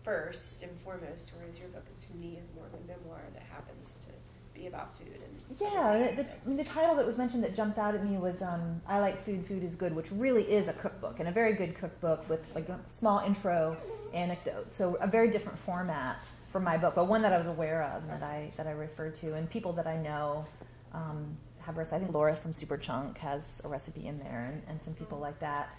first and foremost, whereas your book to me is more of a memoir that happens to be about food and Yeah, other things. the title that was mentioned that jumped out at me was I Like Food, Food is Good, which really is a cookbook, and a very good cookbook with like a small intro anecdote. So a very different format from my book, but one that I was aware of and that I referred to, and people that I know have recipes. I think Laura from Super Chunk has a recipe in there, and some people like that.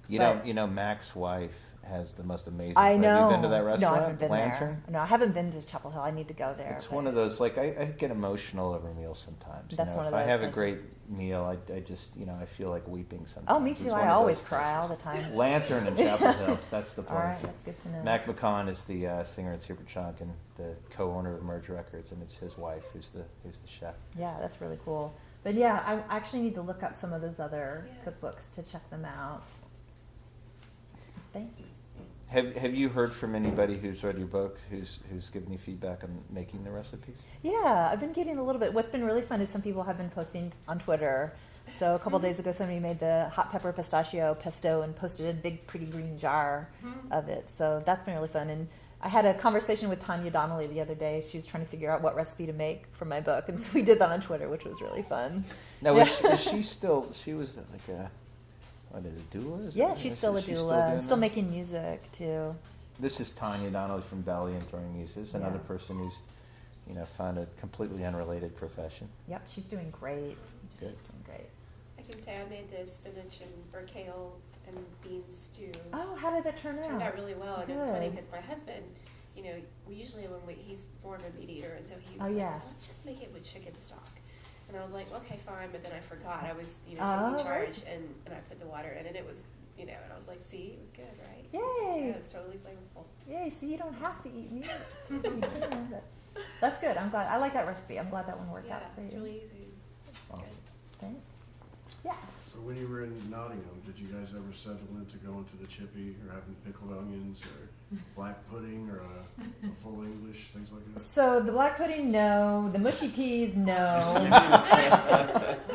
You But- know, Mac's wife has the most amazing. I Have know. you been to that restaurant? No, I haven't been Lantern? there. No, I haven't been to Chapel Hill. I need to go there. It's but- one of those, like, I get emotional over meals sometimes. That's one if of I those have a places. great meal, I just, I feel like weeping sometimes. Oh, me It's too. one I of always those cry all places. the time. Lantern in Chapel Hill, that's the All right, place. that's good to know. Mac McCon is the singer in Super Chunk and the co-owner of Merge Records, and it's his wife who's the chef. Yeah, that's really cool. But yeah, I actually need to look up some of those other Yeah. cookbooks to check them out. Thanks. Have you heard from anybody who's read your book who's given you feedback on making the recipes? Yeah, I've been getting a little bit. What's been really fun is some people have been posting on Twitter. So a couple days ago, somebody made the hot pepper pistachio pesto and posted a big, pretty green jar of it. So that's been really fun. And I had a conversation with Tanya Donnelly the other day. She was trying to figure out what recipe to make for my book, and so we did that on Twitter, which was really fun. Now, Yeah. is she still? She was like a doula? Yeah, she's still a she's doula and doing still that? making music too. This is Tanya Donnelly from Belly and Throwing Muses, another Yeah. person who's, found a completely unrelated profession. Yep, she's doing great. Good. She's doing great. I can say I made the spinach and kale and beans stew. Oh, how did that turn out? It turned out really well, and it's funny Good. because my husband, we usually he's more of a meat eater, and so he was Oh, like, yeah. let's just make it with chicken stock. And I was like, okay, fine, but then I forgot. I was, taking Oh, charge, and I put the water in, and it was, and I was like, see, it was good, right? Yay. Yeah, it was totally flavorful. Yay, see, you don't have to eat meat. You can, but that's good. I'm glad. I like that recipe. I'm glad that one worked Yeah, out for you. it's really easy. Awesome. Thanks. Yeah. So when you were in Nottingham, did you guys ever settle into going to the chippy or having pickled onions or black pudding or a full English, things like that? So the black pudding, no. The mushy peas, no.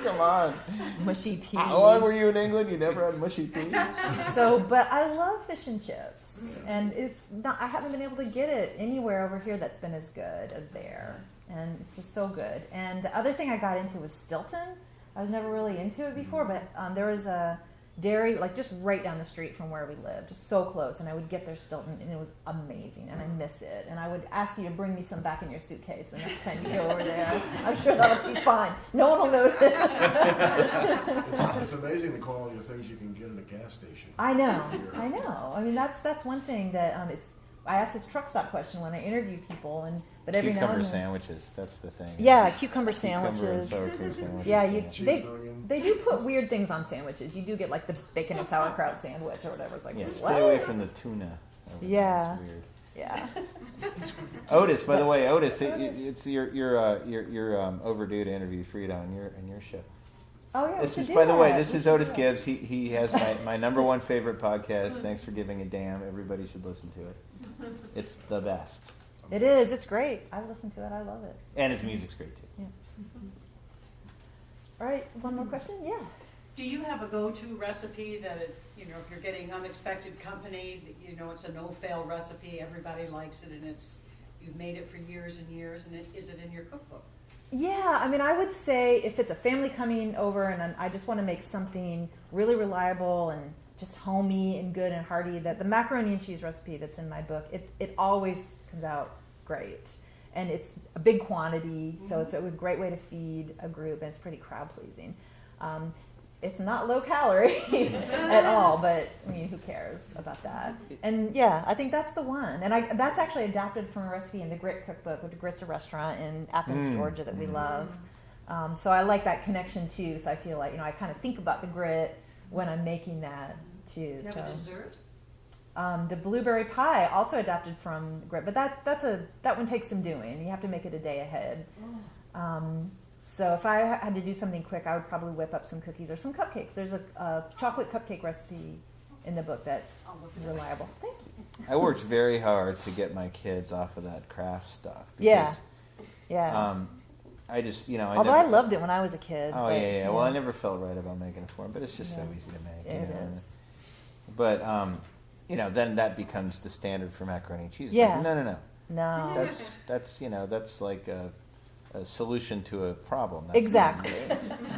Come on. Mushy peas. How long were you in England? You never had mushy peas? So, but I love fish and chips, and it's not. I haven't been able to get it anywhere over here that's been as good as there, and it's just so good. And the other thing I got into was Stilton. I was never really into it before, but there was a dairy like just right down the street from where we lived, just so close, and I would get their Stilton, and it was amazing, and I miss it. And I would ask you to bring me some back in your suitcase the next time you go over there. I'm sure that'll be fine. No one will notice. It's amazing the quality of things you can get at a gas station. I know. I mean, that's one thing that it's. I ask this truck stop question when I interview people, but every now Cucumber and then. sandwiches, that's the thing. Yeah, cucumber Cucumber and sandwiches. sour cream sandwiches. Yeah, Cheese they and onion. they do put weird things on sandwiches. You do get like the bacon and sauerkraut sandwich or whatever. It's like Yeah, what? stay away from the tuna. over there. Yeah. It's weird. Yeah. Otis, by the way, it's you're overdue to interview Freda on your show. Oh yeah. This we is, should by do the way, that. this We is should Otis do Gibbs. He has my number one favorite podcast. Thanks for giving a damn. Everybody should listen to it. It's the best, that. It is. It's great. I listen to it. I love it. and his music's great too. Yeah. All right. One more question. Yeah. Do you have a go-to recipe that, if you're getting unexpected company, it's a no-fail recipe, everybody likes it, and you've made it for years and years, and is it in your cookbook? Yeah, I mean, I would say if it's a family coming over and I just want to make something really reliable and just homey and good and hearty, that the macaroni and cheese recipe that's in my book, it always comes out great. And it's a big quantity, so it's a great way to feed a group, and it's pretty crowd-pleasing. It's not low calorie at all, but I mean, who cares about that? And yeah, I think that's the one. And that's actually adapted from a recipe in the Grit cookbook, which Grit's a restaurant in Athens, Georgia that we love. So I like that connection too. So I feel like, I kind of think about the Grit when I'm making that too. You have a dessert? The blueberry pie, also adapted from Grit, but that one takes some doing. You have to make it a day ahead. So if I had to do something quick, I would probably whip up some cookies or some cupcakes. There's a chocolate cupcake recipe in the book that's reliable. Thank you. I worked very hard to get my kids off of that craft stuff. Yeah. I just, Although I loved it when I was a kid. Oh, yeah. Well, I never felt right about making it for them, but it's just so easy to make. It is. But, then that becomes the standard for macaroni and cheese. It's Yeah. like, No. That's like a solution to a problem. That's Exactly.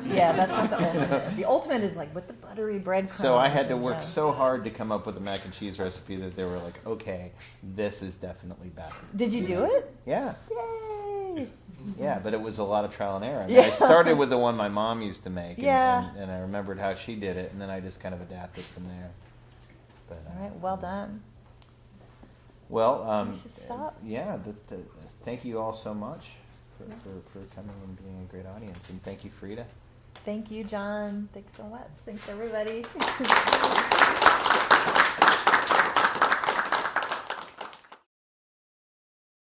Yeah, that's not the ultimate. The ultimate is like with the buttery breadcrumbs. So I had to work so hard to come up with a mac and cheese recipe that they were like, okay, this is definitely better. Did you do it? Yeah. Yay! Yeah, but it was a lot of trial and error. I mean, Yeah. I started with the one my mom used to make, Yeah. and I remembered how she did it, and then I just kind of adapted from there. But, All right, well done. Well, We should stop. Yeah, thank you all so much for coming and being a great audience, and thank you, Freda. Thank you, John. Thanks so much. Thanks, everybody.